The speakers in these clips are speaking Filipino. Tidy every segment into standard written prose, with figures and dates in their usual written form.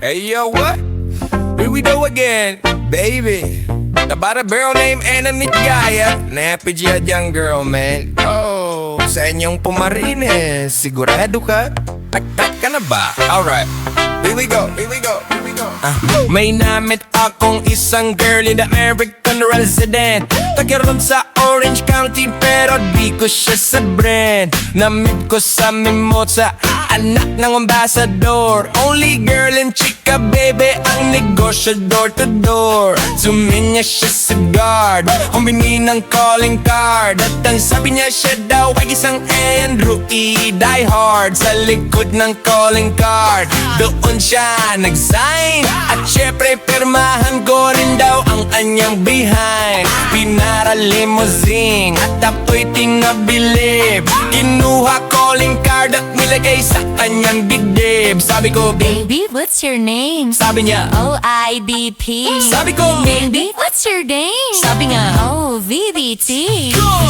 Hey yo, what? Here we go again, baby. About a girl named Anna Nitgaya. Napidya young girl, man. Oh, sa inyong pumarines. Sigurado ka? Taktak ka na ba? Alright, here we go, here we go, here we go. May namit akong isang girl in the American resident. Tagiron sa Orange County pero di ko siya sa brand. Namit ko sa Mimosa, anak ng ambassador. Only girl and chika baby, ang negosyo door to door. Suminya siya sa guard, humingi ng calling card. At ang sabi niya siya daw ay isang Andrew E. Die hard. Sa likod ng calling card, doon siya nag-sign. At syempre pirmahan ko rin daw ang anyang behind. Pinara limousine at ako'y tingabilib. Kinuha calling card at nilagay sa kanyang dibdib. Sabi ko, Baby, what's your name? sabi niya, OIDP. sabi ko, Baby, what's your name? sabi nga, Oh, VDT.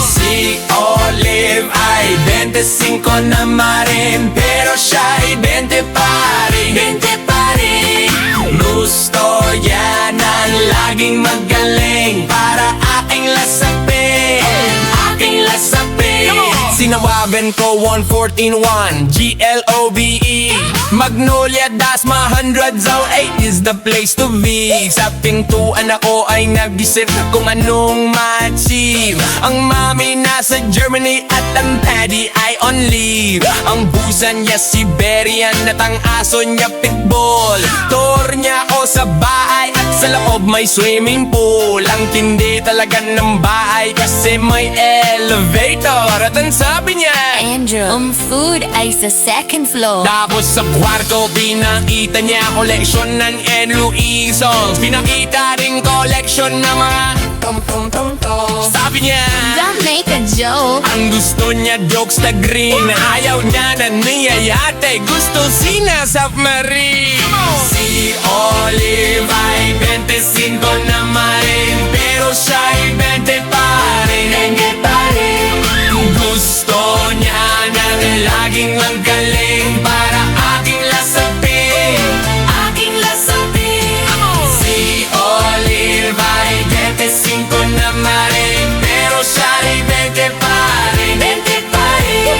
si Olive ay 25 na marin, pero siya'y 20 pa rin. 20 pa rin. Gusto niya ng laging magaling para aking lasapin, aking lasapin. Sinawagan ko 114-1 GLOVE Magnolia, Dasma, 100 Zone 8 is the place to be. Sa pintuan ako ay nag-isip kung anong ma-achieve. Ang mami nasa Germany at ang daddy ay on leave. Ang busan niya Siberian at ang aso niya pitbull. Tour niya ako sa bahay at sa loob may swimming pool. Ang tindi talaga ng bahay kasi may elevator. At ang sabi niya, Andrew, food ay sa second floor. tapos sa kwarto, pinakita niya koleksyon ng N. Louis songs. Pinakita rin koleksyon ng mga tom-tom-tom-tom. Sabi niya, Don't make a joke. ang gusto niya jokes na green. Ayaw niya na niyayate, gusto sinasubmarine. Si Olive ay 25 na marin, pero siya'y 20 pa rin. 20 pa rin. Gusto niya na laging magaling para aking lasapin, aking lasapin. Si Olive ay 25 na marin, pero siya'y 20 pa rin. 20 pa rin.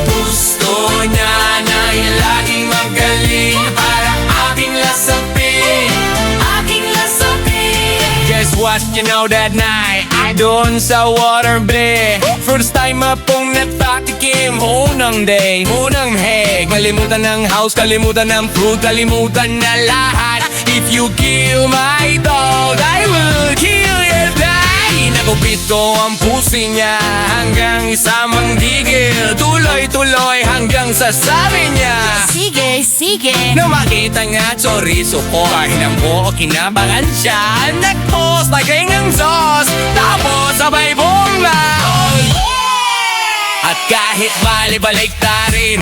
Gusto niya na laging magaling para aking lasapin, aking lasapin. Guess what, you know that night doon sa Waterbury, first time akong nagpatikim. Unang day, unang heg. Kalimutan ng house, kalimutan ng food, kalimutan na lahat. If you kill my dog, I will kill your dad. Nakupito ang pusi niya hanggang isamang digil. Tuloy-tuloy hanggang sa sabi niya, Sige, sige. nung makita nga chorizo ko, kahinan ko o kinabangan siya. Nag-post lagay ng sauce, tapos sabay bomba. At kahit bali-balik ta rin,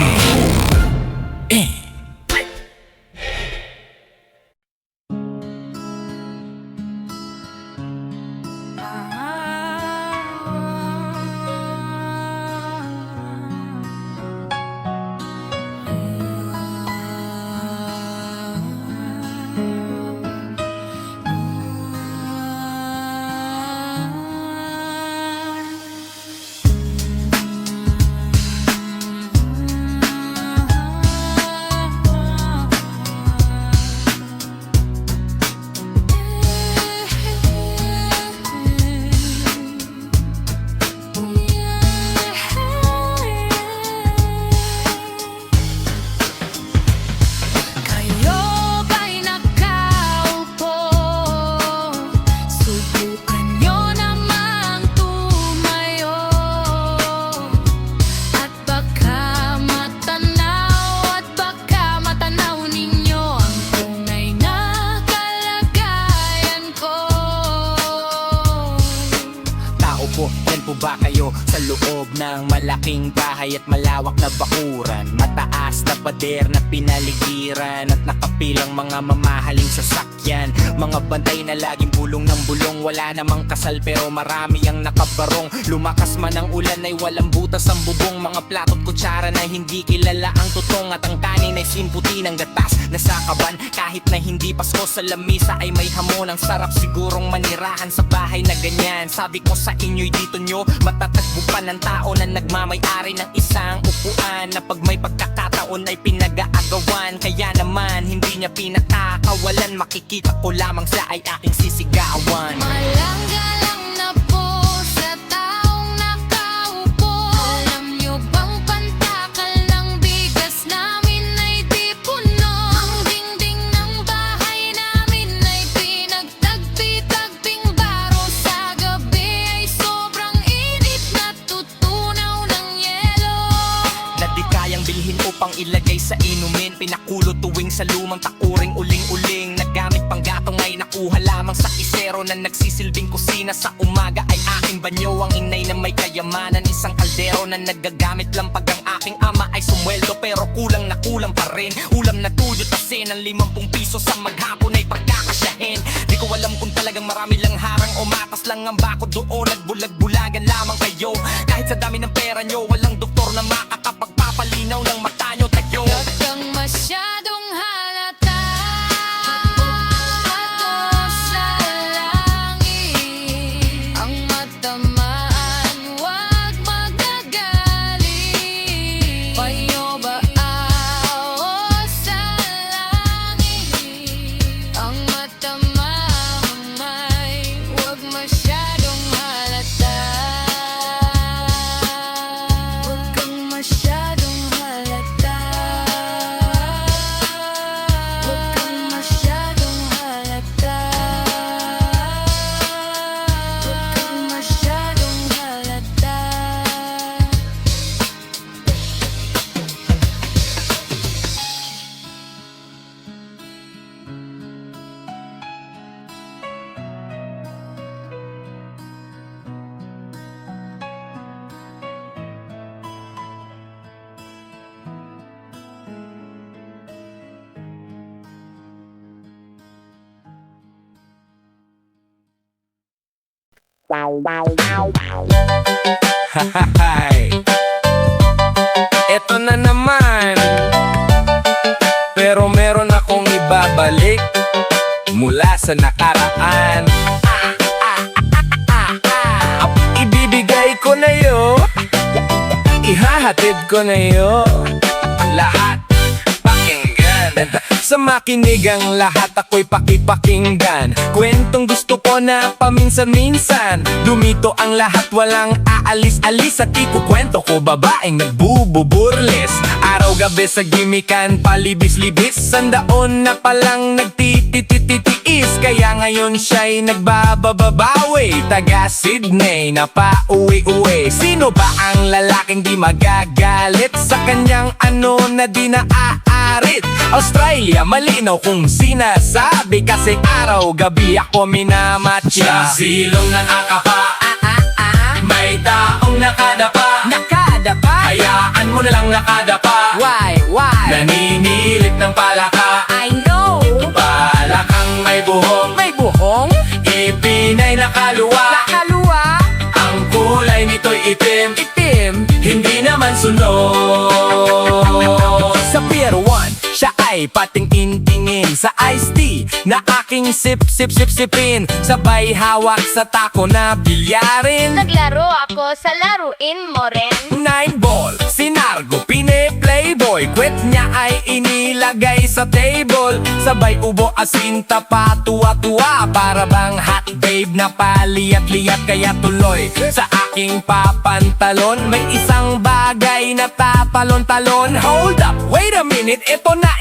tayo sa loob ng malaking bahay at malawak na bakuran. Mataas na pader na pinaligiran at nakapilang mga mamahaling sasakyan. Mga bantay na laging bulong ng bulong, wala namang kasal pero marami ang nakabarong. Lumakas man ang ulan ay walang butas ang bubong. Mga plato't kutsara na hindi kilala ang tutong, at ang kanin ay simputi ng gatas na sakaban. Kahit na hindi Pasko sa lamisa ay may hamon. Ang sarap sigurong manirahan sa bahay na ganyan. Sabi ko sa inyo'y dito nyo matatagpo pa ng tao na nagmamay-ari ng isang upuan, na pag may pagkakataon ay pinag-aagawan. Kaya naman hindi niya pinakakawalan, makikita ko lamang siya ay aking sisigawan. Malanggalang na po sa taong nakaupo. Alam nyo bang pantakal ng bigas namin ay di puno? Ang dingding ng bahay namin ay pinagtagpi-tagping baro. Sa gabi ay sobrang init, natutunaw ng yelo. Na di kayang bilhin upang ilagay sa inumin, pinakulo tuwing sa lumang takuring uling-uling. Nagamit pang gatong ay nakuha lamang sa isero na nagsisilbing kusina. Sa umaga ay aking banyo, ang inay na may kayamanan, isang kaldero na nagagamit lang pag ang aking ama ay sumweldo. Pero kulang na kulang pa rin, ulam na tuyo tasin, ang 50 piso sa maghapon ay pagkakasyahin. Di ko alam kung talagang marami lang harang o matas lang ang bakod doon at bulag-bulagan lamang kayo. Kahit sa dami ng pera nyo, walang doktor na makakapagpapalinaw ng mata nyo tayo. Huwag kang masyadong halata sa langit. Ang matamaan, huwag magagaling. Payo ba sa langit? Ang matamaan ay huwag masyadong halata. Huwag kang masyadong halata. Huwag kang masyadong halata. Huwag kang masyadong halata. Hahahay, eto na naman. Pero meron akong ibabalik mula sa nakaraan. Ibibigay ko na yo, ihahatid ko na yo, lahat pakinggan. Sa makinig ang lahat, ako'y pakipakinggan. Kwentong gusto ko na paminsan-minsan. Dumito ang lahat, walang aalis-alis. At ikukwento ko babaeng nagbububurles. Araw-gabi sa gimikan, palibis-libis. Sandaon na palang nagtitititiis. Kaya ngayon siya'y nagbababawi. Taga Sydney na pauwi-uwi. Sino ba ang lalaking di magagalit sa kanyang ano na di naaarit? Australia, malinaw kung sinasabi, kasi araw-gabi ako minamatya. Sa silong ng akapa, may taong nakadapa. Hayaan mo na lang nakadapa. Why? Naninilip ng palaka. I know. Palakang may buhong, May buhong? ipinay nakaluwa. Ang kulay nito'y itim, hindi naman sunod. Sa Pier 1, siya ay patingin-tingin sa iced tea na aking sip-sip-sip-sipin. Sabay hawak sa tako na bilyarin. Naglaro ako sa laruin mo rin. 9 ball, sinargo, pine-playboy. Kwet niya ay inilagay sa table. Sabay ubo asin tapa, tuwa-tuwa. Para bang hot babe na paliyat-liyat. Kaya tuloy sa aking papantalon may isang bagay na tapalon-talon. Hold up, wait a minute, eto na,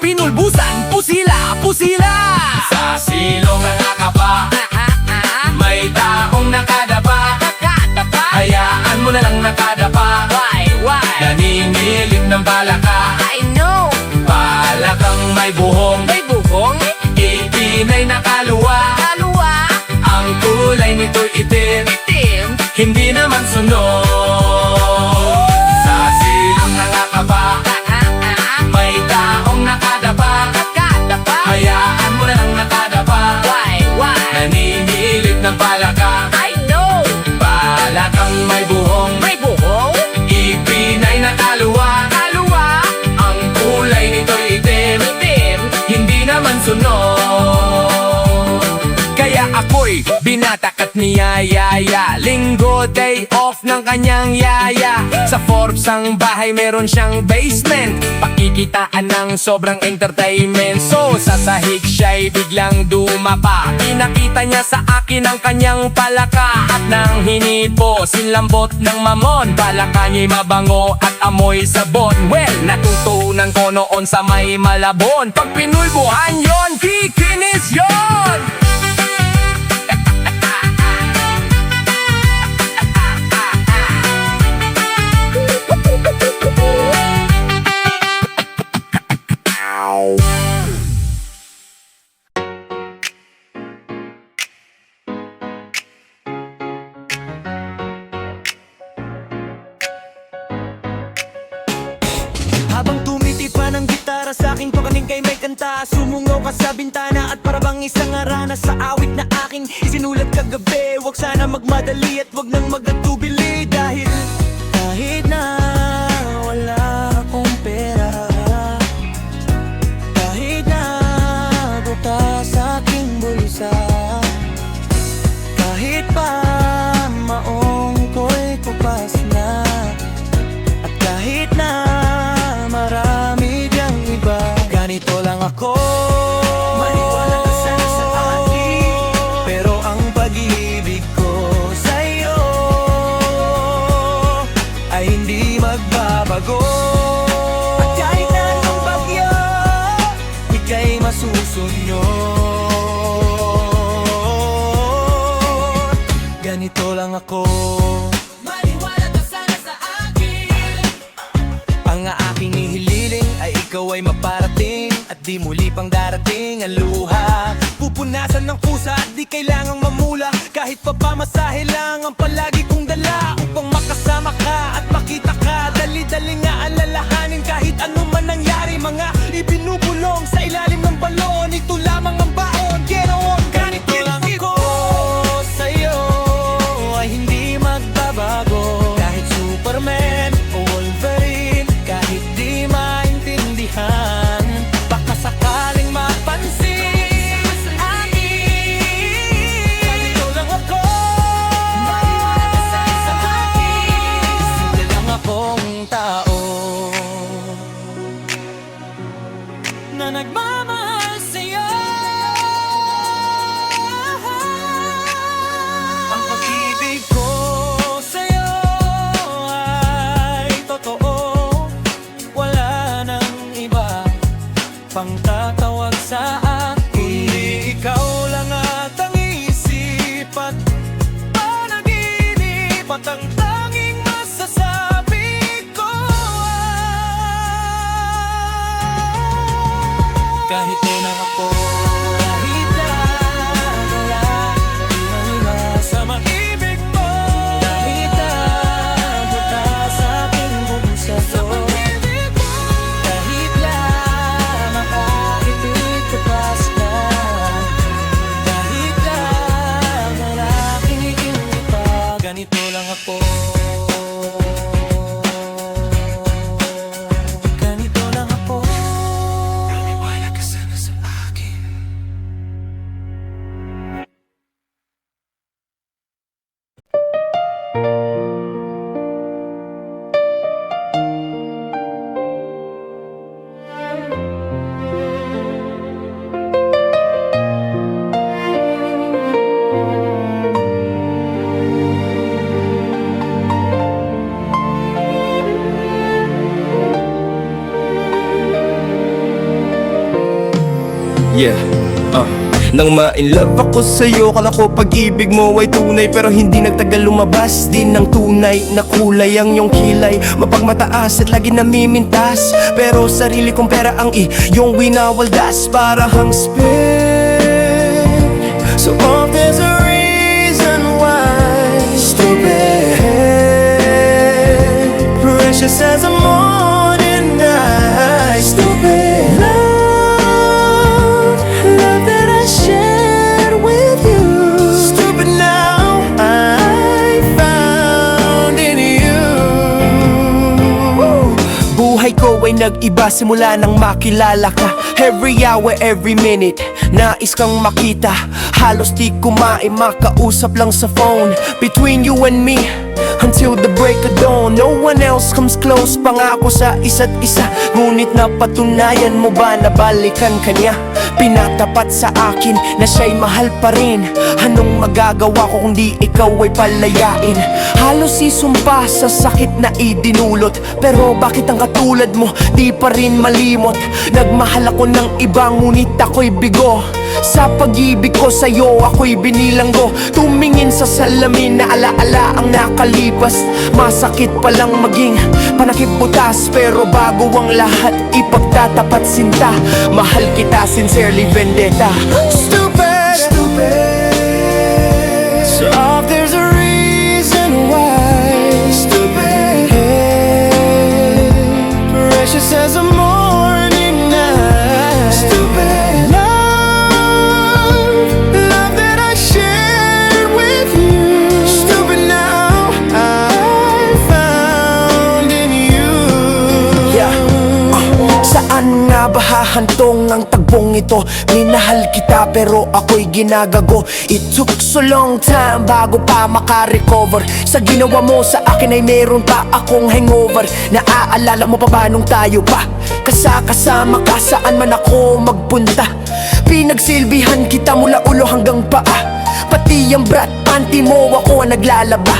pinulbusan, pusila. Sa silong ng akapa, may taong nakadapa. Hayaan mo na lang nakadapa. Naninilip ng palaka. I know. Palakang may buhong, ipinay nakaluwa. Ang kulay nito'y itim, hindi naman sunod. at niyayaya. Linggo day off ng kanyang yaya. Sa Forbes ang bahay meron siyang basement. Pakikitaan ng sobrang entertainment. So sa sahig siya'y biglang dumapa. Pinakita niya sa akin ang kanyang palaka. At nang hinipo, sinlambot ng mamon. Palaka niya'y mabango at amoy sabon. Well, natutunan ko noon sa may Malabon. Pag pinulbuhan yon, kikinis yon. Habang tumitipa ng gitara sa aking pakaning kay may kanta, sumungaw ka sa bintana at parabang isang arana sa awit na aking isinulat kagabi. Huwag sana magmadali at huwag nang magatubili. Dahil kahit na wala akong pera, kahit na buta sa aking bulsa, kahit pa maong ko'y kupas na, at kahit na marami diyang iba, ganito lang ako. Maniwala ka sana sa akin, pero ang pag-ibig ko sa'yo ay hindi magbabago. At kahit na anong bagyo, ika'y masusunod. Ganito lang ako. Maniwala ka sana sa akin. Ang aking ihililing ay ikaw ay maparating, at di muli pang darating ang luha. Pupunasan ng pusa at di kailangang mamula, kahit pa pamasahe lang ang palagi kong dala. Upang makasama ka at makita ka, dali-dali nga alalahanin kahit ano man nangyari. Mga ibinubulong sa ilalim ng balon, ito lamang ang baon. Get on, ganito lang ako sa'yo ay hindi magbabago. Kahit Superman o Wolverine, kahit di maintindihan, baka sakaling mapansin sa akin. Ganito lang ako. Maniwala ka sana sa akin. Simple lang akong tao na nagmamahal sa'yo. Ang pag-ibig ko sa'yo ay totoo. Wala nang iba pang tatawag sa akin, kundi ikaw lang at ang isip at panaginip, at ang tanging masasabi ko ay kahit lang ako. Kahit na wala ang iba sa mag-ibig mo, kahit na buta sa aking bulsa, kahit lang makakipit kapas na, kahit lang malaking ikipa, ganito lang ako. Ganito lang ako. Maniwala ka sana sa akin. Yeah, nang ma-inlove ako sa'yo, kala ko pag-ibig mo ay tunay, pero hindi nagtagal lumabas din ng tunay na kulay ang iyong kilay. Mapagmataas at lagi namimintas, pero sarili kong pera ang iyong winawaldas. Para hang spin, so off there's a reason why. Stupid, precious as a morning night. Stupid love, love that I shared with you. Stupid now, I found in you. Buhay ko ay ay nag-iba simula nang makilala ka. Every hour, every minute, nais kang makita. Halos di kumain, makausap lang sa phone. Between you and me, until the break of dawn. No one else comes close, pangako sa isa't isa. Ngunit napatunayan mo ba na balikan kanya? Pinatapat sa akin na siya'y mahal pa rin. Anong magagawa ko kung di ikaw ay palayain? Halos isumpa sa sakit na idinulot. Pero bakit ang katulad mo di pa rin malimot? Nagmahal ako ng iba ngunit ako'y bigo. Sa pag-ibig ko sa'yo ako'y binilanggo. Tumingin sa salamin na alaala ang nakalipas. Masakit palang maging panakip butas. Pero bago ang lahat ipagtatapat sinta. Mahal kita sincerely vendetta. Stupid, stupid. So if there's a reason why. Stupid, precious as a morning night. Stupid love that I shared with you. Stupid now I found in you. Yeah. Saan nga ba hahantong ang tagbong ito? Minahal kita pero ako'y ginagago. It took so long time bago pa makarecover. Sa ginawa mo sa akin ay meron pa akong hangover. Naaalala mo pa ba nung tayo pa kasama ka saan man ako magpunta? Pinagsilbihan kita mula ulo hanggang paa. Pati ang brat panty mo ako ang naglalaba.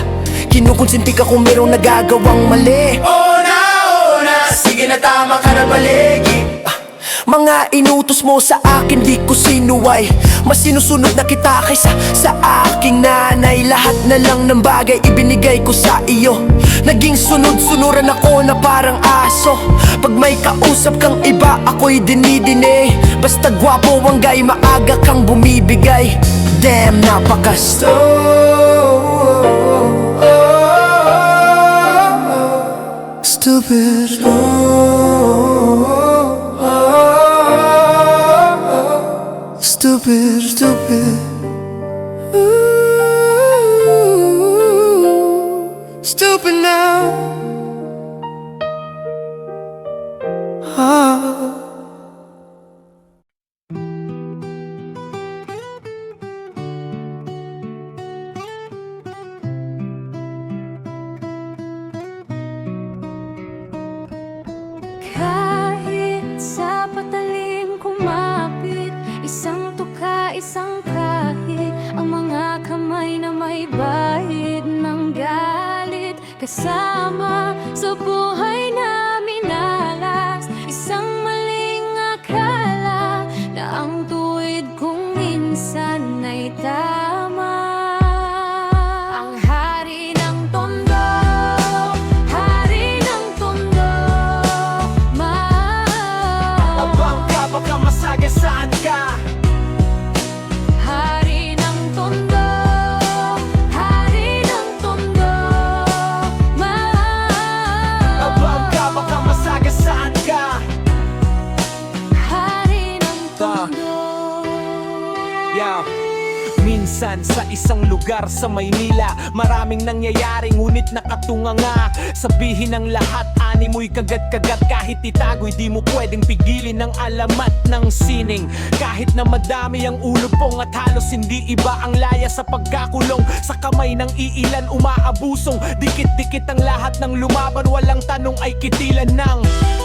Kinukonsinti ka kung merong nagagawang mali. Oh na, sige na tama ka na baligi. Mga inutos mo sa akin di ko sinuway. Mas sinusunod na kita kaysa sa aking nanay. Lahat na lang ng bagay ibinigay ko sa iyo. Naging sunod-sunuran ako na parang aso. Pag may kausap kang iba ako'y dinidine. Basta gwapo ang gay maaga kang bumibigay. Damn, napakasto. Stupid. Stupid, stupid. Ooh, stupid now. Kahit sa patalim kumapit, isang tuka, isang kahit, ang mga kamay na may bahid ng galit. Kasama sa buhay na minalas, isang maling akala na ang tuwid kong minsan ay tama. Ang hari ng tondo, hari ng tondo, Abang ka baka masagasaan ka. hari ng tondo, hari ng tondo, Abang ka baka masagasaan ka. hari ng tondo. Yeah. Minsan sa isang lugar sa Maynila, maraming nangyayari ngunit nakatunga nga. Sabihin ang lahat, ani mo'y kagat-kagat. Kahit itago'y di mo pwedeng pigilin ang alamat ng sining. Kahit na madami ang ulupong at halos hindi iba ang laya sa pagkakulong. Sa kamay ng iilan umaabusong, dikit-dikit ang lahat ng lumaban. Walang tanong ay kitilan ng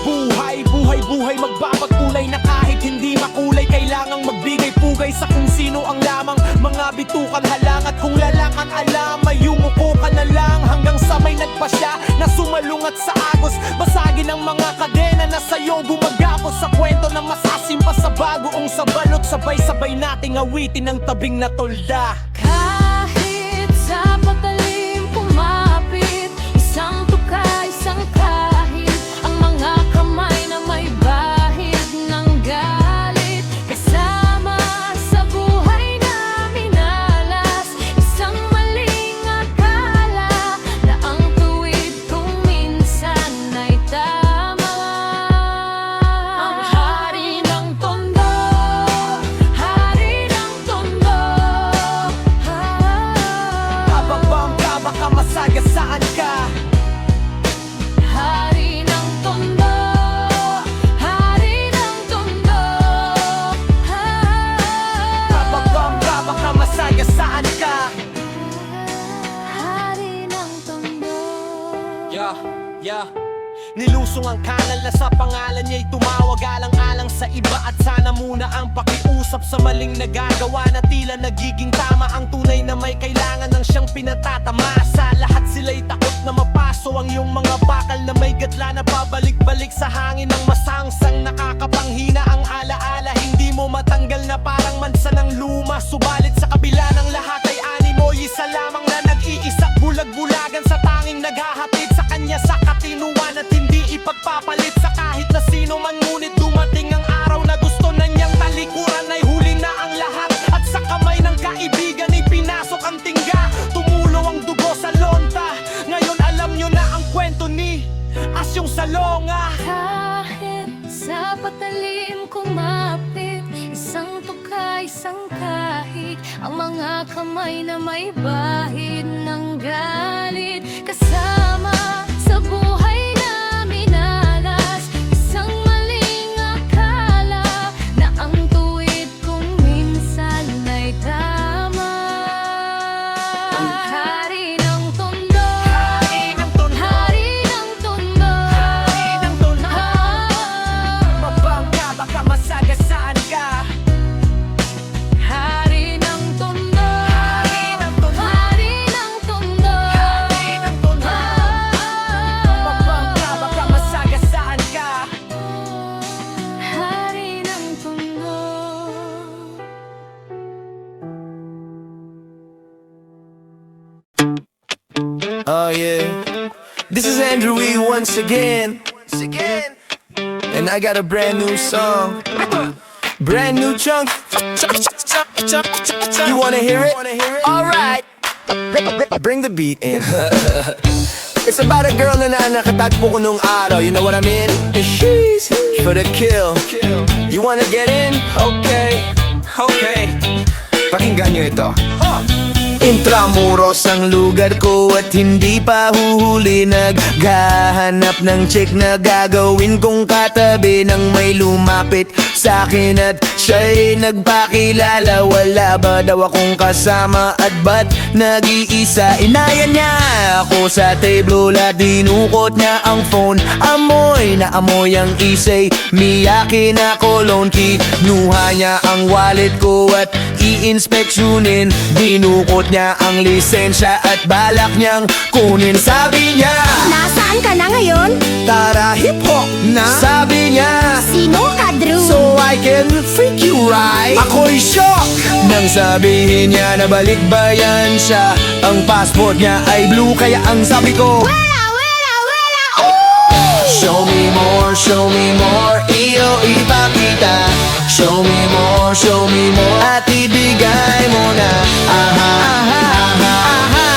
buhay, buhay, buhay. Magbabakulay na kahit hindi makulay. Kailangang magbigay pugay sa kung sino ang lamang. Mga bitukan halang at kung lalangan alam, ay yumuko ka na lang hanggang sa may nagpasya na sumalungat sa agos. Basagin ang mga kadena na sa'yo gumagapos sa kwento na masasimpa sa bagoong sabalot. Sabay-sabay nating awitin ang tabing na tolda. Kahit sa patalim kumapit, isang tuka, isang kahit, ang mga kamay na may bahid ng galit. Kasama sa buhay na minalas, isang maling akala na ang tuwid kong minsan ay tama. Ang hari ng tondo, hari ng tondo, ang kanal na sa pangalan niya'y tumawag alang-alang sa iba. At sana muna ang pakiusap sa maling nagagawa na tila nagiging tama. Ang tunay na may kailangan ng siyang pinatatamasa. Lahat sila'y takot na mapaso ang iyong mga bakal na may gadla na pabalik-balik sa hangin ng masangsang nakakapanghina ang alaala. Hindi mo matanggal na parang mansa ng luma. Subalit sa kabila ng lahat ay animo, isa lamang na nag-iisa. Bulag-bulagan sa tanging naghahatid sa kanya sa katinuan at hindi ipagpapalit sa kahit na sino man. Ngunit dumating ang araw na gusto na niyang talikuran ay huli na ang lahat. At sa kamay ng kaibigan ay pinasok ang tingga. Tumulo ang dugo sa lonta. Ngayon alam niyo na ang kwento ni Asyong Salonga. Kahit sa patalim kumapit, isang tuka, isang kahig, ang mga kamay na may bahid ng galit. Kasama sa buhay na minalas, isang maling akala na ang tuwid kung minsan ay tama. Ang hari ng tondo, hari ng tondo, hari ng tondo, hari ng tondo. Mabangga, baka masagasaan ka. Hari ng tondo, hari ng tondo, hari ng tondo, hari ng tondo. Mabangga, baka masagasaan ka. Hari ng tondo. Oh yeah, this is Andrew E once again, and I got a brand new song, brand new chunk. You wanna hear it? Alright, bring the beat in. It's about a girl na nakatagpo ko nung araw. You know what I mean? And she's for the kill. You wanna get in? Okay, okay. Pakinggan nyo ito. Intramuros ang lugar ko at hindi pa huhuli. Naghahanap ng chick na gagawin kong katabi nang may lumapit sa'kin at siya'y nagpakilala. Wala ba daw akong kasama at ba't nag-iisa? Inayan niya ako sa table at dinukot niya ang phone. Amoy na amoy ang isay, Miyake na cologne. Kinuha niya ang wallet ko at i-inspeksyonin. Dinukot niya ang lisensya at balak niyang kunin. Sabi niya, Nasaan ka na ngayon? tara hip-hop na. Sabi niya, Sino ka, Drew? so I can freak you right. Ako'y shock nang sabihin niya na balikbayan siya. Ang passport niya ay blue kaya ang sabi ko, Wala, wala, wala! show me more, iyo ipakita. Show me more, at ibigay mo na. Aha, aha, aha, aha,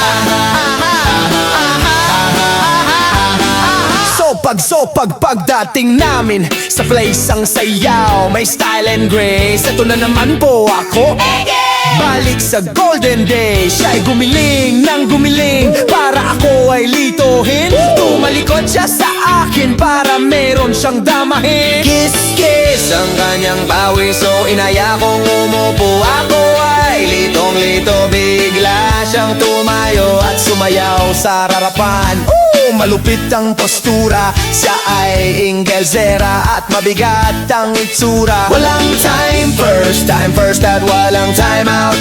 So pagdating namin sa place ang sayaw, may style and grace. Ito na naman po ako, balik sa golden days. Siya'y gumiling ng gumiling para ako ay lituhin. Tumalikod siya sa akin para meron siyang damahin. Kiss, kiss ang kanyang pawis, so inaya kong umupo. Ako ay litong-lito, bigla siyang tumayo at sumayaw sa harapan. Malupit ang postura, siya ay Inglesera at mabigat ang itsura. Walang time first at walang time out.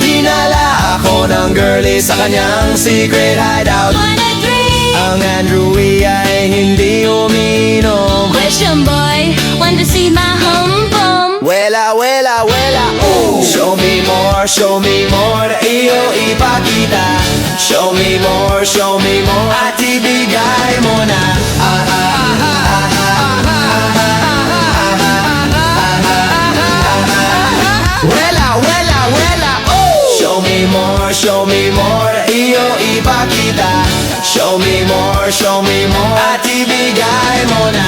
Dinala ako ng girlie sa kanyang secret hideout. Wanna drink? Ang Andrew E ay hindi uminom. Question boy, want to see my hum bum? Wela, ooh. Show me more, iyo ipakita. Show me more, at ibigay mo na. Wela, ooh. Show me more, iyo ipakita. Show me more, at ibigay mo na.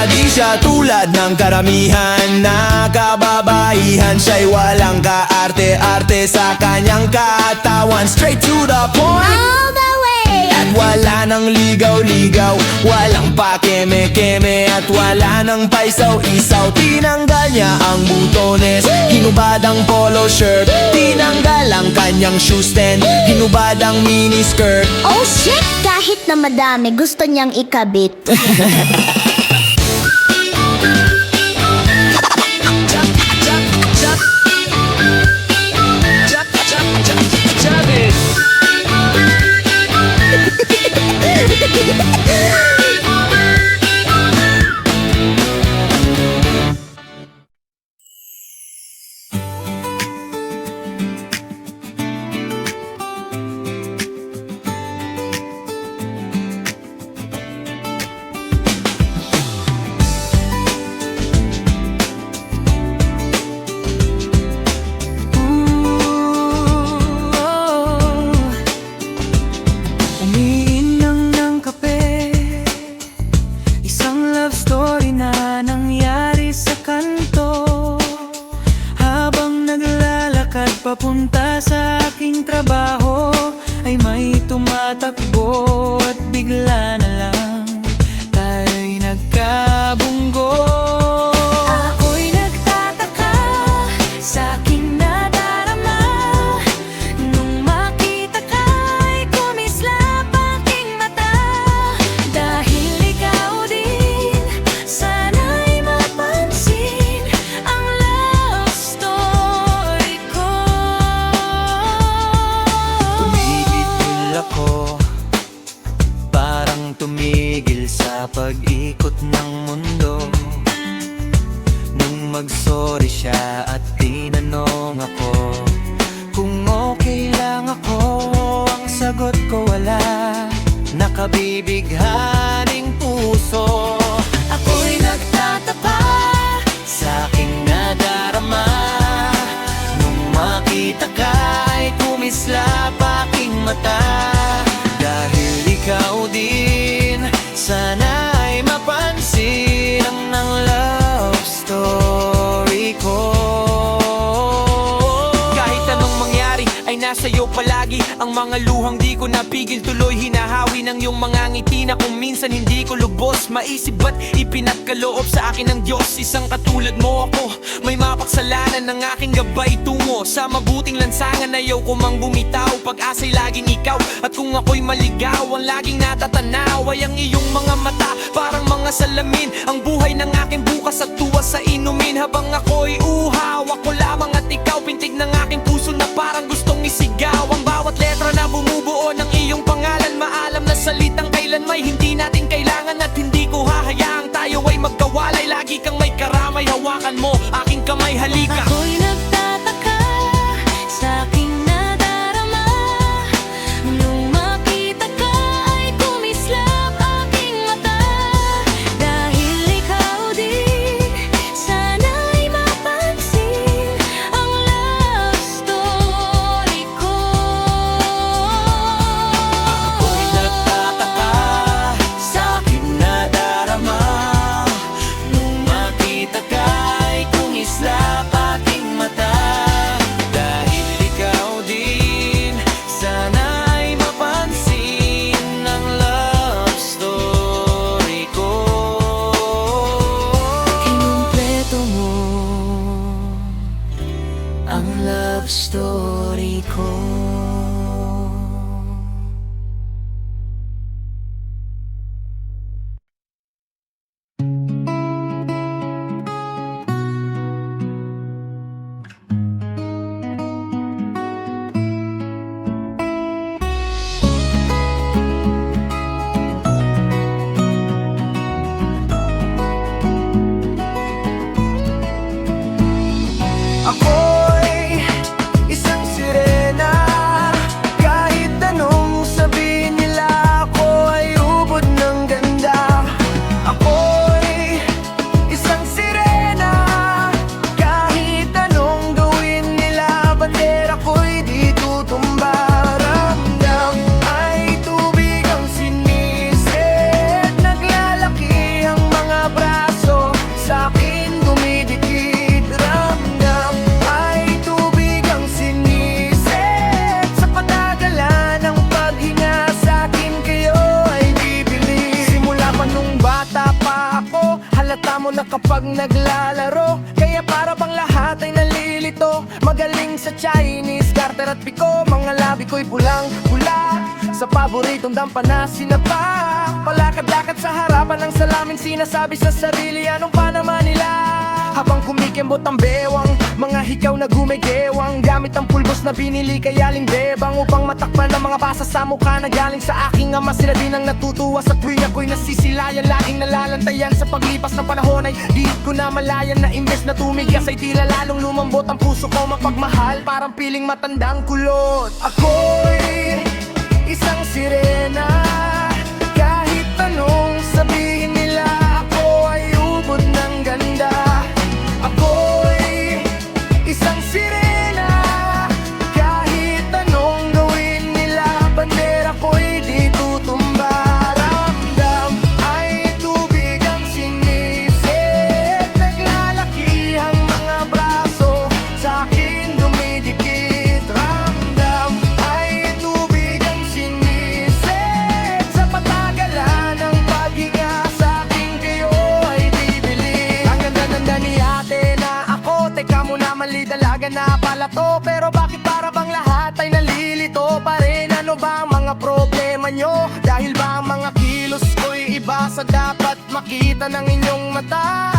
Di siya tulad ng karamihan na kababaihan. Siya'y walang kaarte-arte sa kanyang katawan. Straight to the point All the way! at wala ng ligaw-ligaw. Walang pakeme-keme at wala ng paisaw-isaw. Tinanggal niya ang butones, hinubad ang polo shirt. Tinanggal ang kanyang shoe stand, hinubad ang mini skirt. Oh shit! Kahit na madami, gusto niyang ikabit. Umiinom ng kape, isang love story na nangyari sa kanto. Habang naglalakad papunta sa aking trabaho, ay may tumatakbo at bigla na lang tayo'y nagkabunggo. Ako'y nagtataka sa aking nadarama, nung makita ka'y kumislap aking mata. Dahil ikaw din, sana'y mapansin ang love story ko. Tumigil ako, parang tumigil sa pag-ikot ng mundo. Nung mag-sorry siya at tinanong ako kung okay lang ako, ang sagot ko wala, nakabibighaning puso. Ako'y nagtatapa sa aking nadarama, nung makita ka'y kumislap aking mata. Dahil ikaw din, sana'y mapansin ang love story ko. Kahit anong mangyari ay nasa iyo palagi. Ang mga luhang di ko napigil, tuloy hinahawi ng iyong mga ngiti na kung minsan hindi ko lubos maisip ba't ipinagkaloob sa akin ng Diyos. Isang katulad mo ako, may mapaksalanan ng aking gabay tungo sa mabuting lansangan. Ayaw ko mang bumitaw, pag-asa'y laging ikaw. At kung ako'y maligaw, ang laging natatanaw ay ang iyong mga mata, parang mga salamin. Ang buhay ng aking bukas at tuwa sa inumin. Habang ako'y uhaw, ako lamang at ikaw, pintig ng aking puso na parang gustong isigaw. Ang bawat letra na bumubuo ng iyong pangalan, maalam na salitang kailan may hindi natin kailangan. At hindi ko hahayaang tayo ay magkawalay. Lagi kang may karamay, hawakan mo aking kamay, halika. Ako'y nagtataka sa aking nadarama, nung makita ka ay kumislap aking mata. Dahil ikaw din, sana'y mapansin ang love story ko. Ako'y nagtataka sa aking nadarama, nung makita ka ay kumislap aking naglalaro. Kaya para bang lahat ay nalilito. Magaling sa Chinese, garter at piko. Mga labi ko'y pulang-pula sa paboritong dampa na sinapa. Palakad-lakad sa harapan ng salamin, sinasabi sa sarili anong pa naman nila. Habang kumikembot ang bewang, mga hikaw na gumigewang, gamit ang pulbos na binili kaya lindebang, upang matakpan ang mga basa sa mukha na galing sa aking ama. Sila din ang natutuwa sa tuwing ako'y nasisilayan. Laging nalalantayan sa paglipas ng panahon ay di ko na malayan na imbes na tumigas ay tila lalong lumambot ang puso ko mapagmahal. Parang piling matandang kulot. Ako'y isang sirena, kahit anong sabihin nila, ako ay ubod ng ganda. Ako'y isang sirena, kahit anong gawin nila, bandera ko'y di tutumba. Ramdam ay tubig ang sinisid, naglalaki ang mga braso, sa akin dumidikit. Ramdam ay tubig ang sinisid, sa patagalan ng paghinga, sa akin kayo ay bibili. Ang ganda-ganda ni ate na ako, teka muna, mali dalaga na pala to. Pero bakit para bang lahat ay nalilito pa rin? Ano ba ang mga problema nyo? Dahil ba ang mga kilos ko'y iba sa dapat makita ng inyong mata?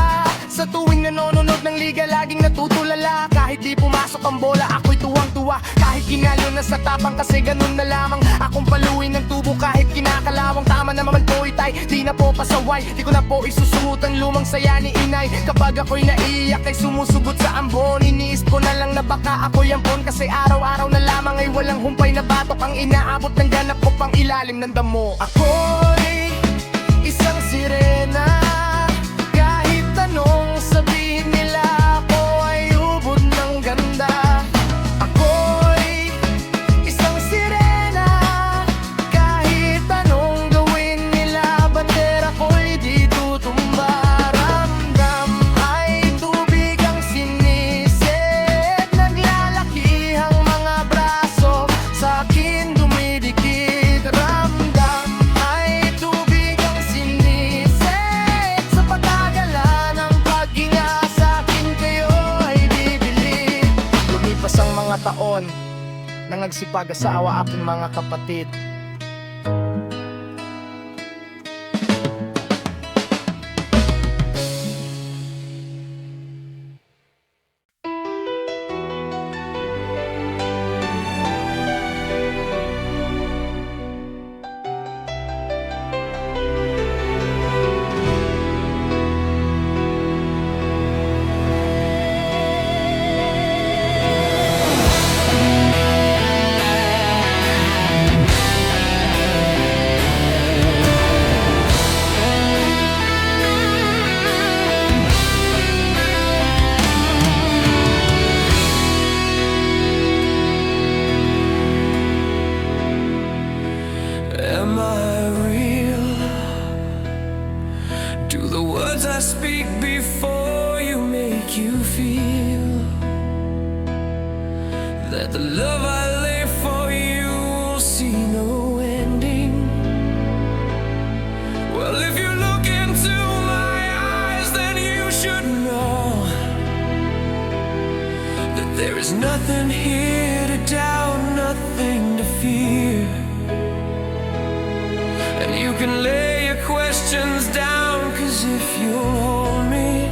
Sa tuwing nanonood ng liga, laging natutulala. Kahit di pumasok ang bola, ako'y tuwang-tuwa. Kahit ginalo na sa tapang, kasi ganun na lamang. Akong paluin ng tubo kahit kinakalawang. Tama naman po itay, di na po pasaway. Di ko na po isusuot ang lumang saya ni inay. Kapag ako'y naiyak ay sumusugot sa ambon. Iniis ko na lang na baka ako'y ampon, kasi araw-araw na lamang ay walang humpay na batok ang inaabot ng ganap ko pang ilalim ng damo. Ako'y isang sirena, kahit anong sabihin nila, ako ay ubod ng ganda. Ako'y isang sirena, kahit anong gawin nila, bandera ko'y di tutumba. Ramdam ay tubig ang sinisid, naglalaki ang mga braso, sa akin dumidikit. Ramdam ay tubig ang sinisid, sa patagalan ng paghinga, sa akin kayo ay bibili. Lumipas ang mga taon, nang nagsipag-asawa aking mga kapatid. Am I real? Do the words I speak before you make you feel that the love I lay for you will see no ending? Well, if you look into my eyes, then you should know that there is nothing here to doubt, nothing to fear. And you can lay your questions down, 'cause if you'll hold me,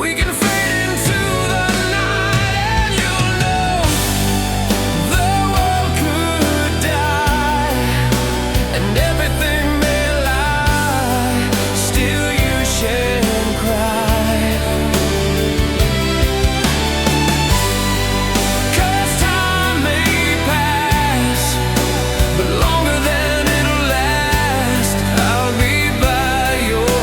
we can fade into the night, and you'll know the world could die and everything may lie, still you shed cry. 'Cause time may pass, but longer than it'll last, I'll be by your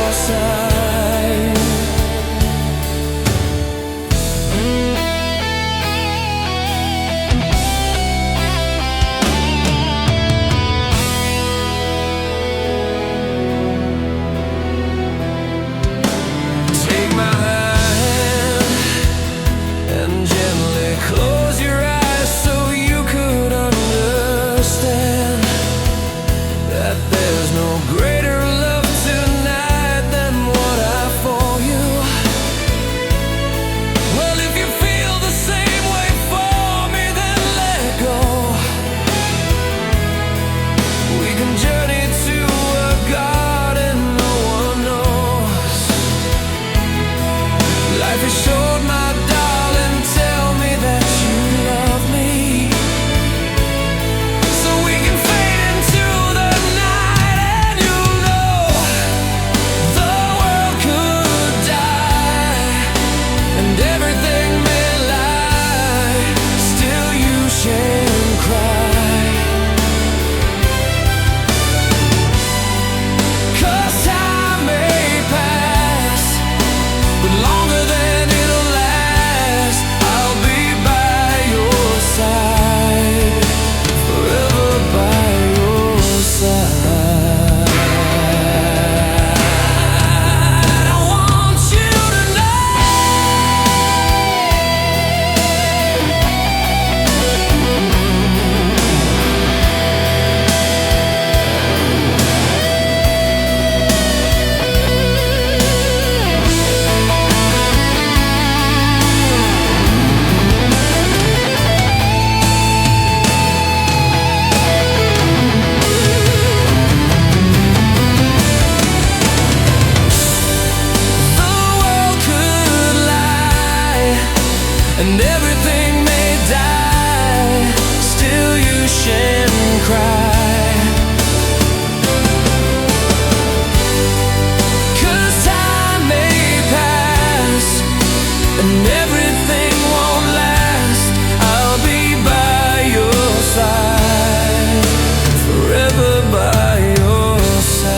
by your side,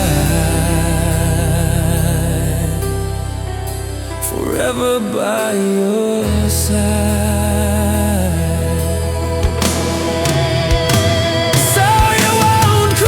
forever by your side. So you won't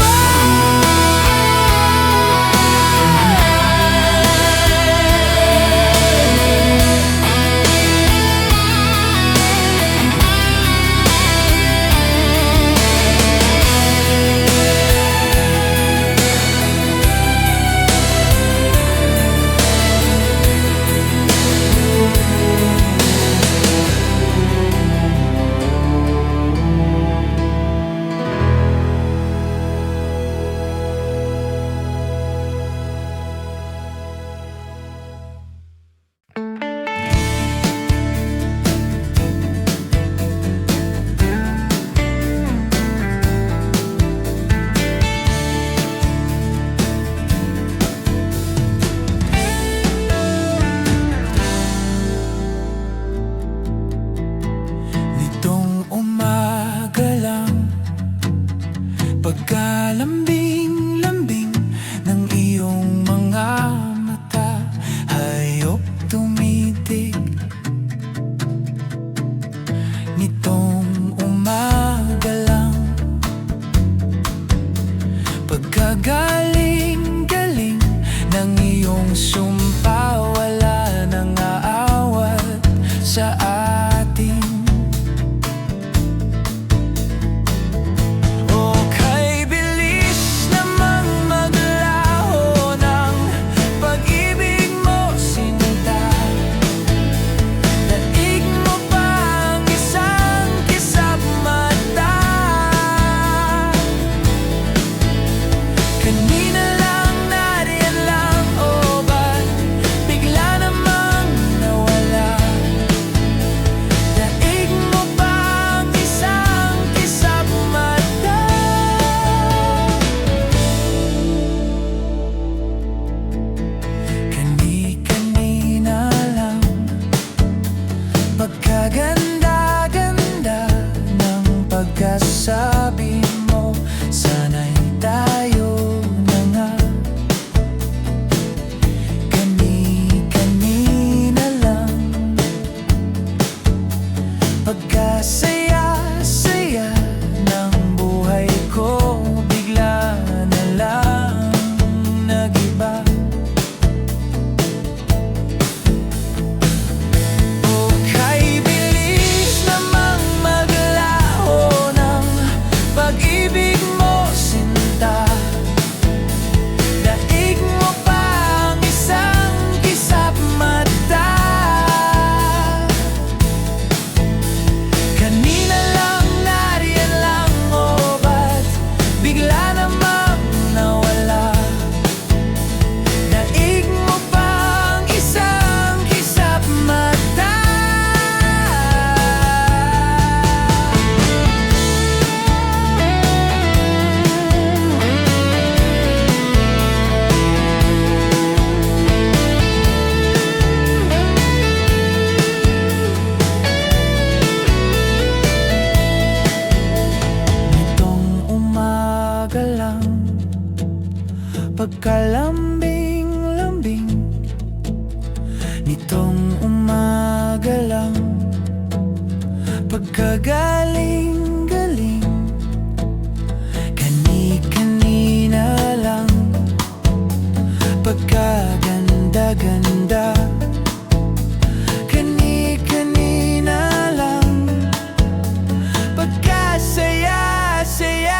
pagkalambing-lambing ng iyong mga mata, hayop tumitig. Nitong umaga lang, pagkagaling-galing ng iyong sumpa, wala nang aawat sa atin. Pagkaganda-ganda ng pagkasabi mo, sana'y tayo na nga. Kani-kanina lang, pagkasaya-saya ng buhay ko, bigla na lang nag-iba. Pagkalambing-lambing nitong umaga lang, pagkagaling-galing, kani-kanina lang, pagkaganda-ganda, kani-kanina lang, pagkasaya-saya.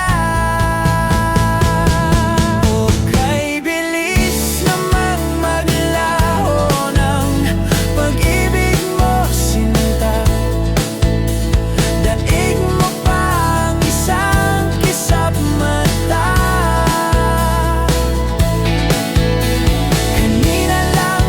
Kanina lang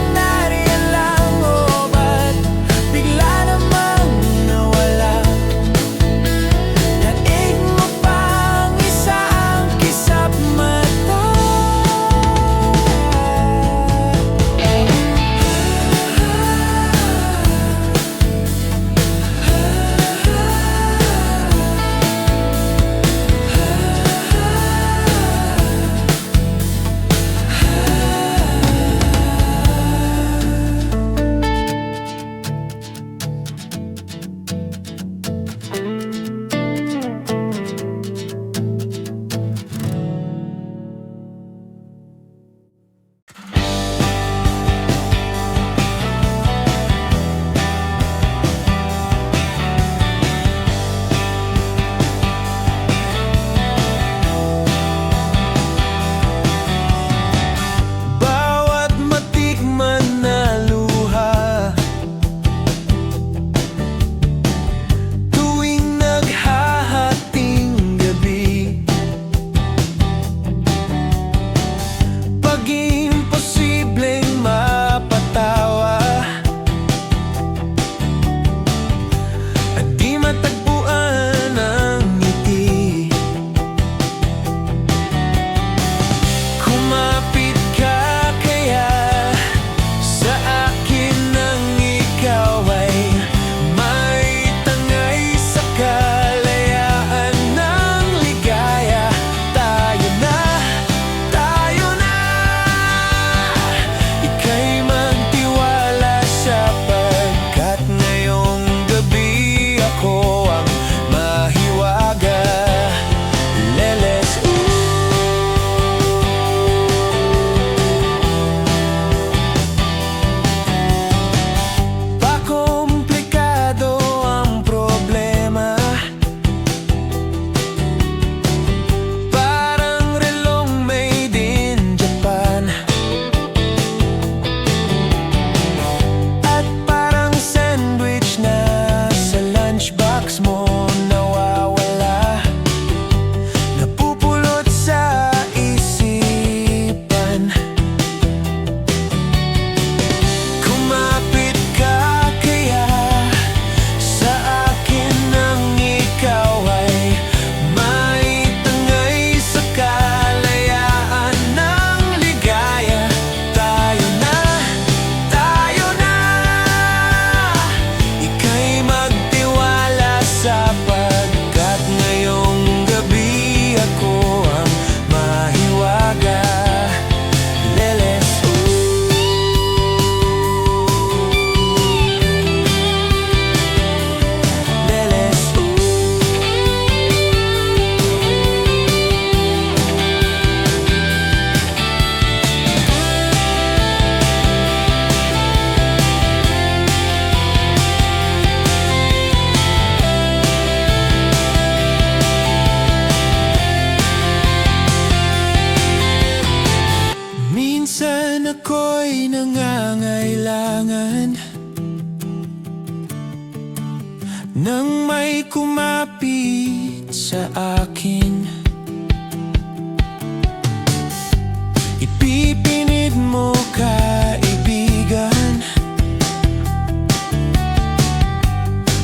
pipinid mo, kaibigan.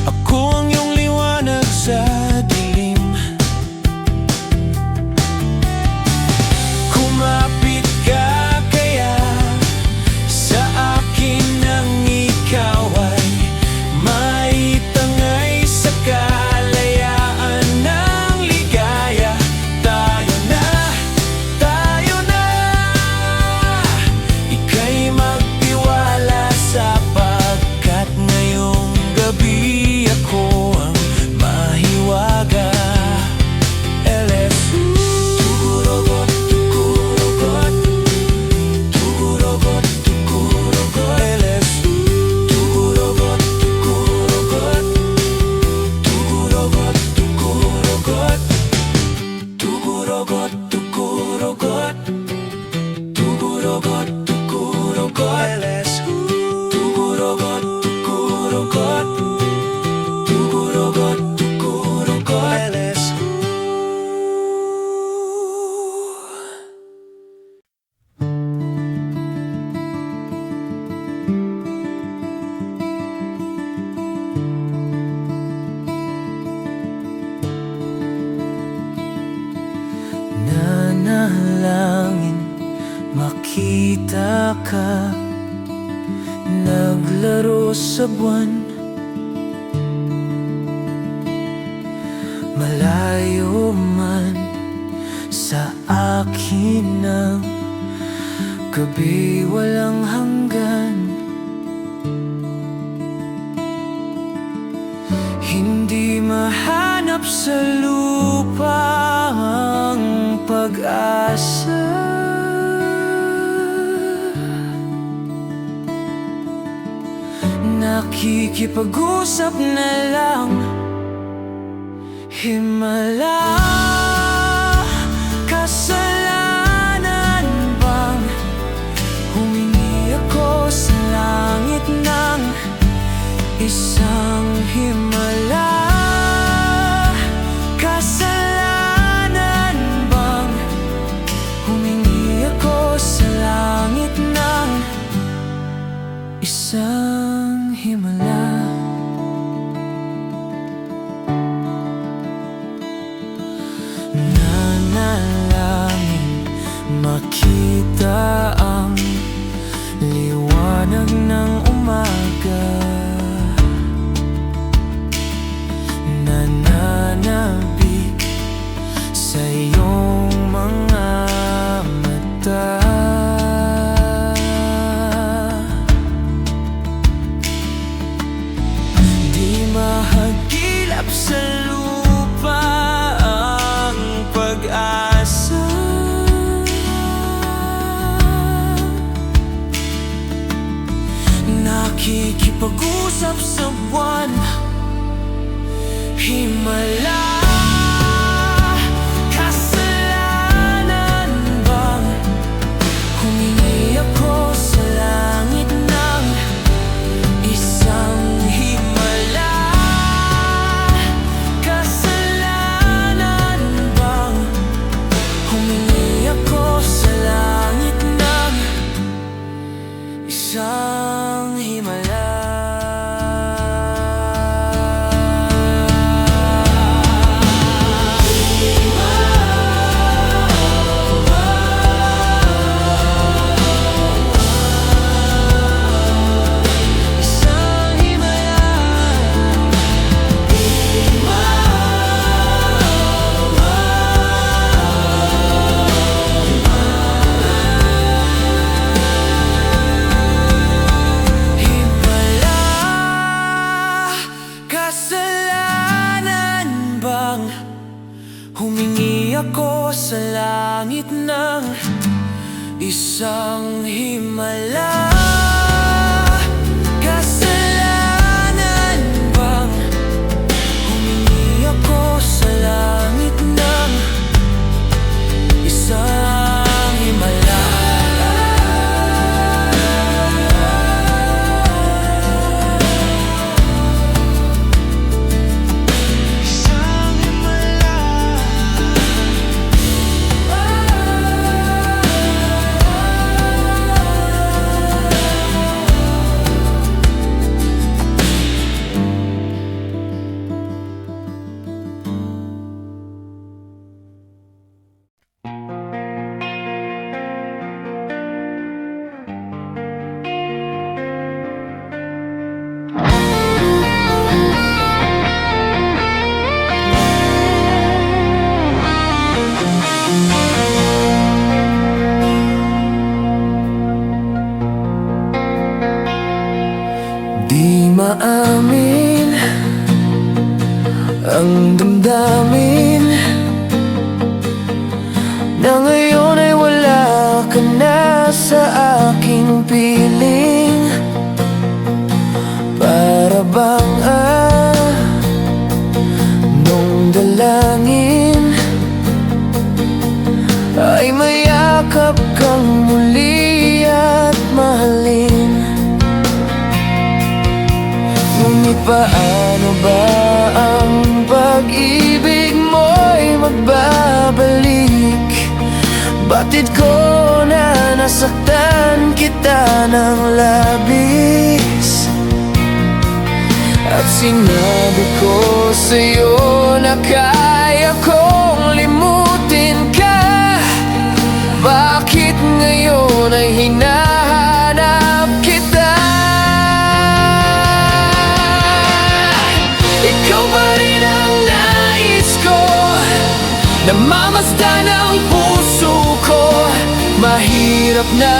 Ako ang iyong liwanag sa dilim. Kumapit ka kaya sa akin nang ikaw ay maitangay sa kalayaan ng ligaya. Tayo na, ika'y magtiwala sapagkat ngayong gabi ako ang mahiwaga. LSU Tugurugot, tugurugot, tugurugot, tugurugot. LSU Tugurugot, tugurugot, tugurugot, tugurugot. Tugurugot, tugurugot, tugurugot, tugurugot. LSU Tugurugot, tugurugot, tugurugot, tugurugot. LSU. Nanalangin makita ka naglaro sa buwan. Malayo man sa akin ang gabi walang hanggan. Hindi mahanap sa lupa ang pag-asa. Nakikipag-usap na lang, himala. Kasalanan bang humingi ako sa langit ng isang himala? Kasalanan bang humingi ako sa langit ng isang himala? Nanalangin makita ang liwanag ng umaga. Nananabik sa iyong mga mata. Di mahagilap sa lupa ang pag-asa. Nakikipag-usap sa buwan, himala. Kasalanan bang humingi ako sa langit ng isang himala? Kasalanan bang humingi ako sa langit ng isang himala? Kasalanan bang humingi ako sa langit ng isang himala? Kasalanan bang humingi ako sa langit ng isang himala? Isang himala. ay mayakap kang muli at mahalin. Ngunit paano ba ang pag-ibig mo'y magbabalik? Batid ko na nasaktan kita ng labis, at sinabi ko sa'yo na kaya kong limutin ka. Bakit ngayon ay hinahanap kita? Ikaw pa rin ang nais ko, namamasdan ang puso ko. Mahirap na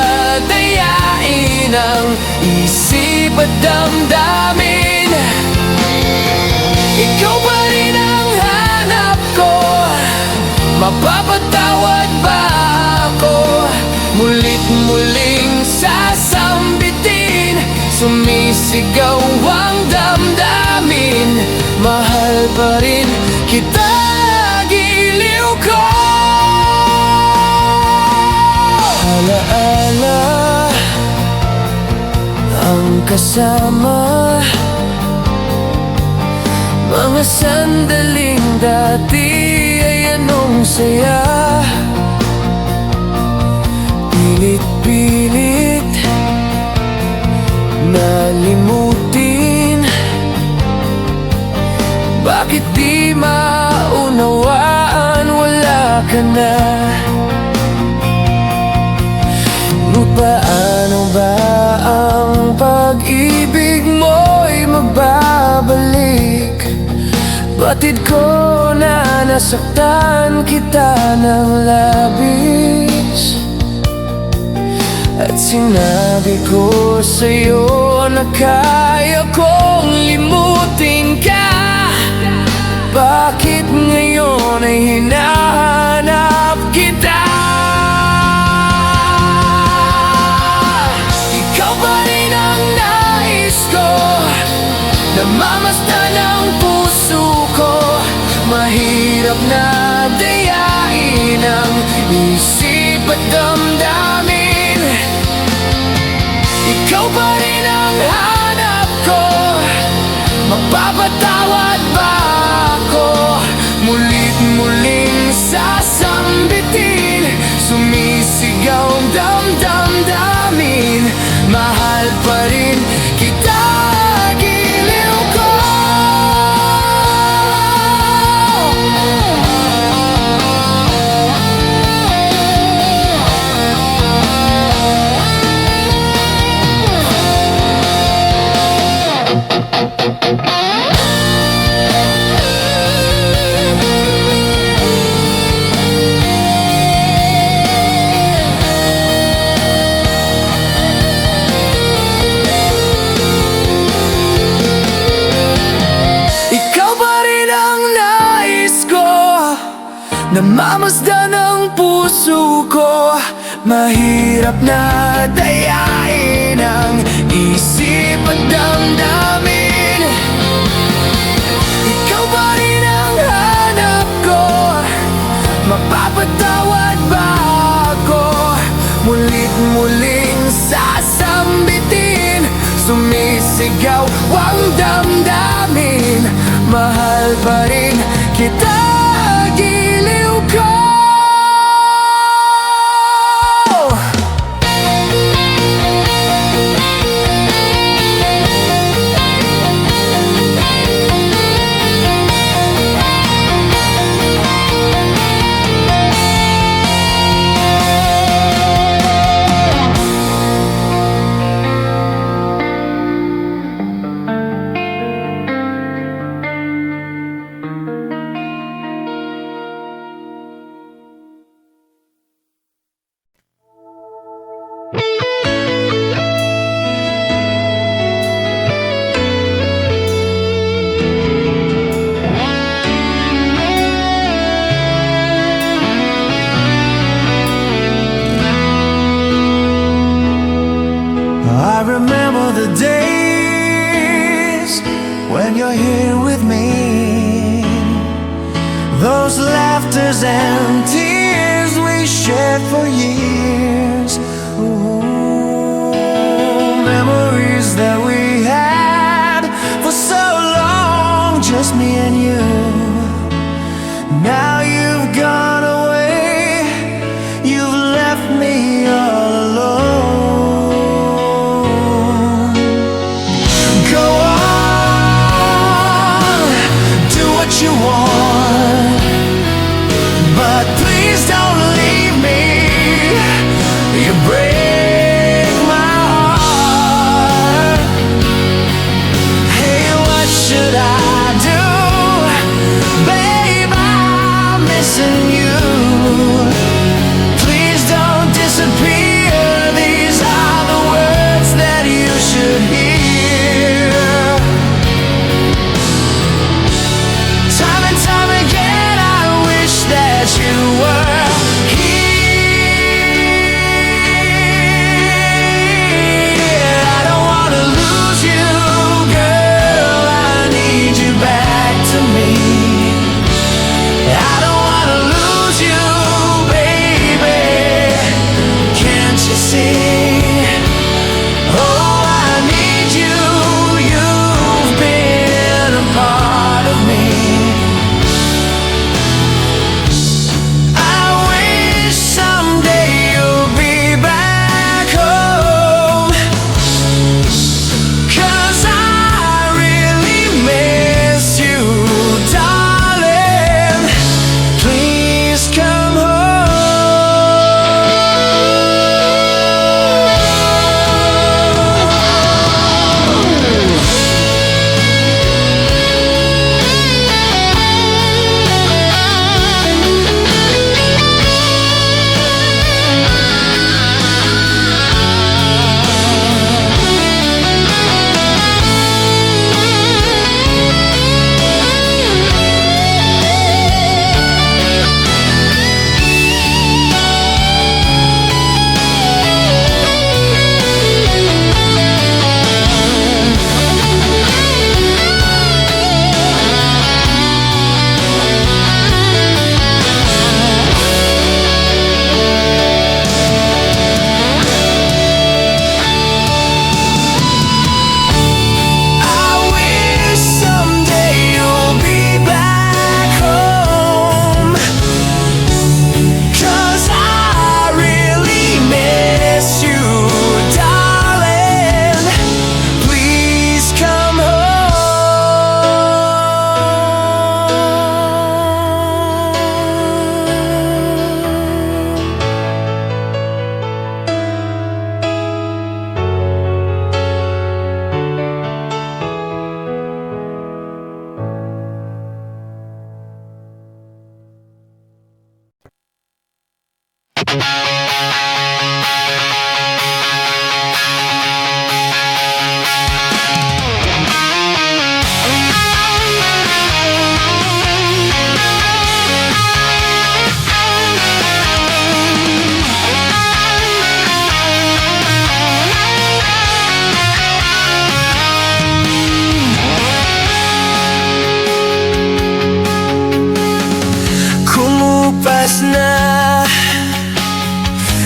dayain ang isip at damdamin. Ikaw pa rin ang hanap ko, mapapatawad ba ako? Mulit muling sasambitin, sumisigaw ang damdamin. Mahal pa rin kita, giliw ko. Alaala ang kasama, mga sandaling dati ay anong saya. Pilit-pilit nalimutin, bakit di maunawaan? Wala ka na. Ngunit paano ba ang pag-ibig mo'y magbabalik? Batid ko na nasaktan kita ng labis, at sinabi ko sa'yo na kaya kong limutin ka. Bakit ngayon ay hinahanap kita? Ikaw pa rin ang nais ko, namamasdan ang puso ko. Mahirap na dayain ang isip at damdamin. Ikaw pa rin ang hanap ko, mapapatawad ba ako? Mulit muling sasambitin, sumisigaw ang damdamin. Mahal pa rin kita, giliw ko. Namamasdan ang puso ko, mahirap na dayain ang isip at damdamin. Ikaw pa rin ang hanap ko, mapapatawad ba ako? Mulit muling sasambitin, sumisigaw ang damdamin. Mahal pa rin kita, giliw ko. I remember the days when you're here with me, those laughters and tears we shared. for years. Ooh, memories that we had for so long, just me and you. Now you've gone away, you've left me all alone. Go on, do what you want, but please don't leave me. You break my heart. Hey, what should I do? Babe, I'm missing you. Please don't disappear. These are the words that you should hear. Time and time again, I wish that you were here. I don't wanna lose you, girl. I need you back to me. I don't wanna lose you, baby. Can't you see? Oh, I need you. You've been a part of me. I wish someday you'll be back home, 'cause I really miss you, darling. Please come kumupas na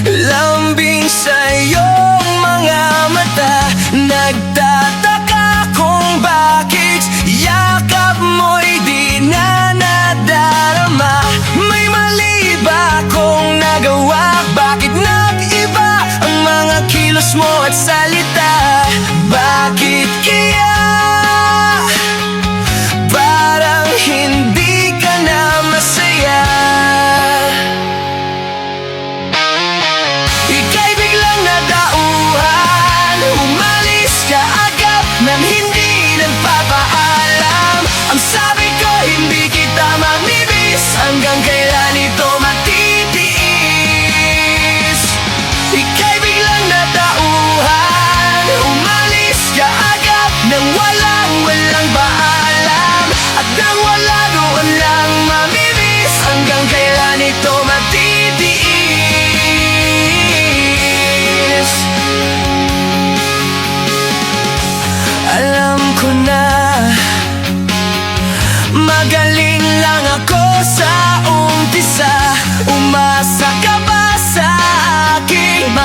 lambing sa iyong mga mata. Nagtataka kung bakit yakap mo'y di na nadarama. May mali ba kung nagawa? Bakit nag-iba ang mga kilos mo at salita? Bakit kaya parang hindi ka na masaya? Ika'y biglang nadauhan, umalis ka agad nang hindi nagpapaalam. Ang sabi ko, hindi kita mamimiss. Hanggang kailan ito matitiis? Ika'y biglang nadauhan, umalis ka agad nang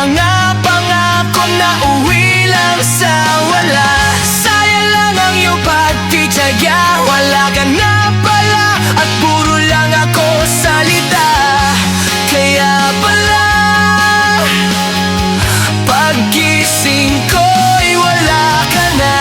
mga pangako na uwi lang sa wala. Sayang lang ang iyong pagtityaga, wala ka na pala at puro lang ako salita. Kaya pala paggising ko'y wala ka na.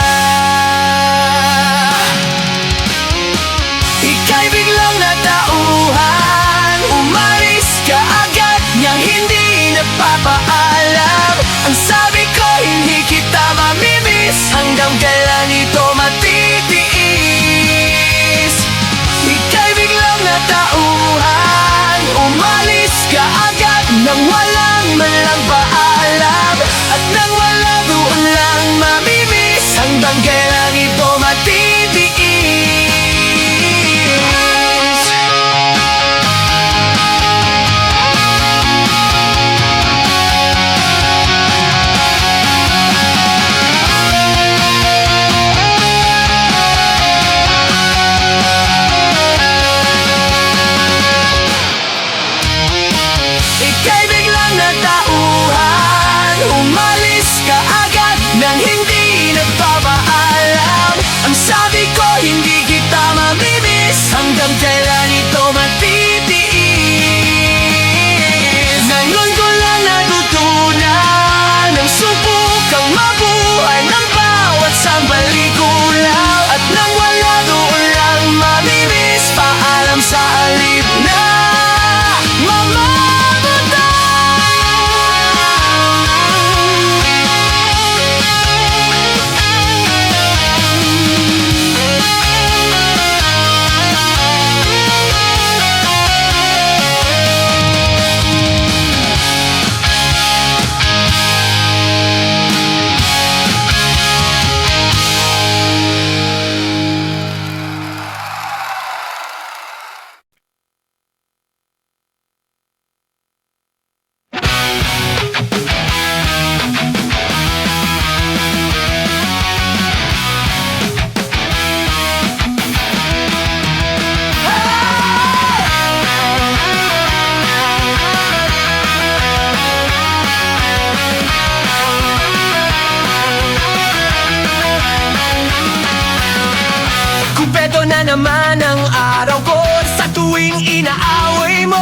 Ika'y biglang natauhan, umalis ka agad niyang hindi nagpapaalam. Ang sabi ko hindi kita mamimiss, hanggang kailan ito matitiis. Ika'y biglang natauhan, umalis ka agad nang walang man lang paalam. At nang wala doon lang mamimiss, hanggang kailan ito matitiis. Ika'y biglang natauhan, umalis ka agad nang hindi nagpapaalam. Ang sabi ko hindi kita mamimiss, hanggang kailan ito matitiis. Ngayon ko lang natutunan ang subukang mabuhay ng bawat sandali kulang. At nang wala doon lang mamimiss, paalam sa alip na kumpleto na naman ang araw ko sa tuwing inaaway mo.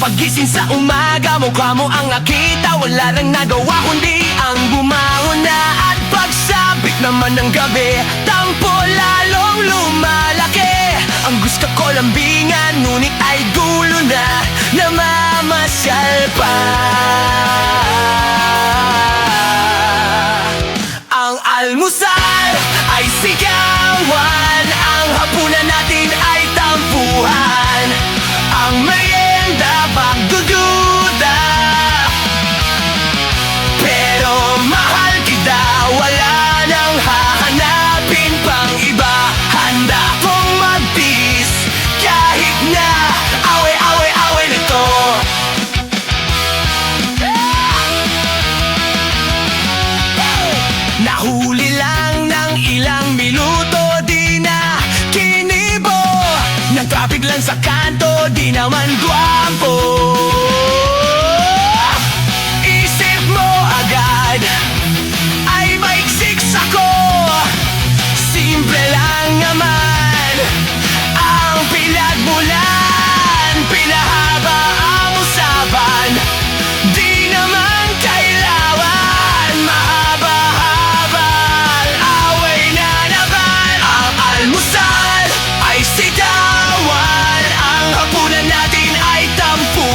Paggising sa umaga, mukha mo ang nakita, wala nang nagawa kundi ang bumangon na. At pagsapit naman ng gabi, tampo lalong lumalaki. Ang gusto ko lambingan, ngunit ay gulo na, namamasyal pa. Ang almusal ay sigawan, ang hapunan natin ay tampuhan, ang merienda pagdududa. Pero mahal kita, wala nang hahanapin pang iba. Handa kong magtiis kahit na away-away-away nito. Nahuli lang ng ilang minuto, di na kinibo. Nang traffic lang sa kanto, di naman guwapo. Isip mo agad ay maiksik sako. Simple lang naman ang pinagmulan, pinahaba ang usapan, di naman kailangan mahaba-habang away na naman. Ang almusal ay sigawan, ang hapunan natin ay tampuhan.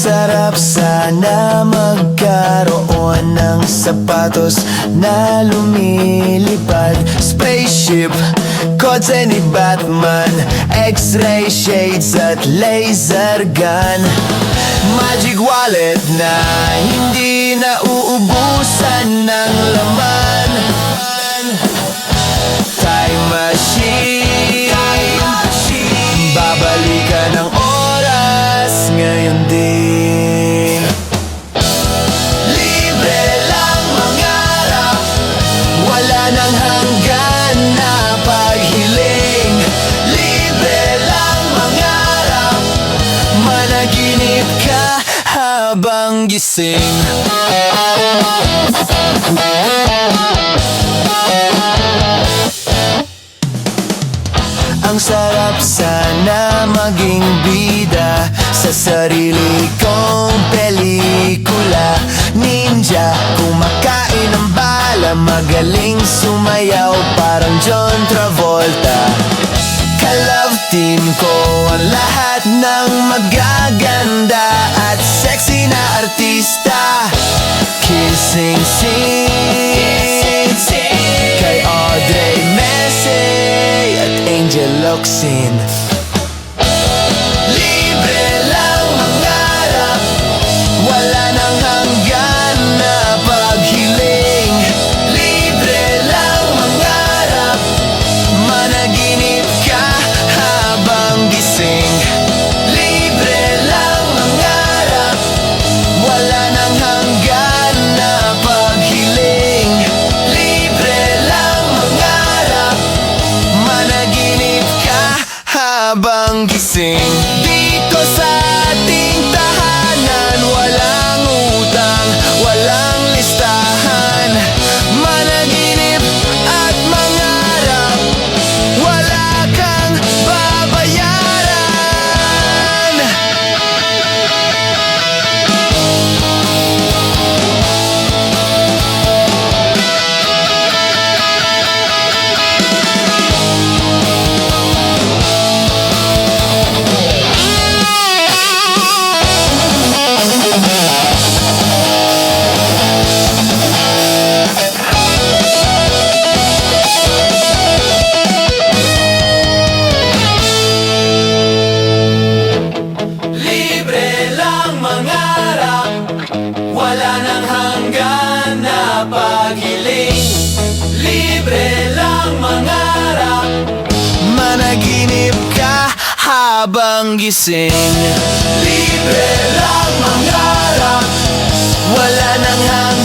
sarap sana magkaroon ng sapatos na lumilipad. Spaceship, kotse ni Batman, X-ray shades at laser gun. Magic wallet na hindi na uubusan ng laman. Time machine, babalikan ang oras ngayon din. Libre lang mangarap, wala nang hanggan na paghiling. Libre lang mangarap, managinip ka habang gising. Ang sarap sana maging bida sa sarili kong pelikula. Ninja, kumakain ng bala, magaling sumayaw parang John Travolta. Ka-love team ko ang lahat ng magaganda at sexy na artista. Kissing scene kay Audrey Messi at Angel Locsin. Libre lang mangarap, wala nang hanggan na paghiling. Libre lang mangarap, managinip ka habang gising. Libre lang mangarap, wala nang hanggan na paghiling. Libre lang mangarap, managinip ka habang gising. Dito sa ating tahanan, walang utang, walang listahan. Managinip at mangarap, wala kang babayaran. Libre lang mangarap, wala nang hanggan na paghiling. Libre lang mangarap, managinip ka habang gising. Libre lang mangarap, wala nang hanggan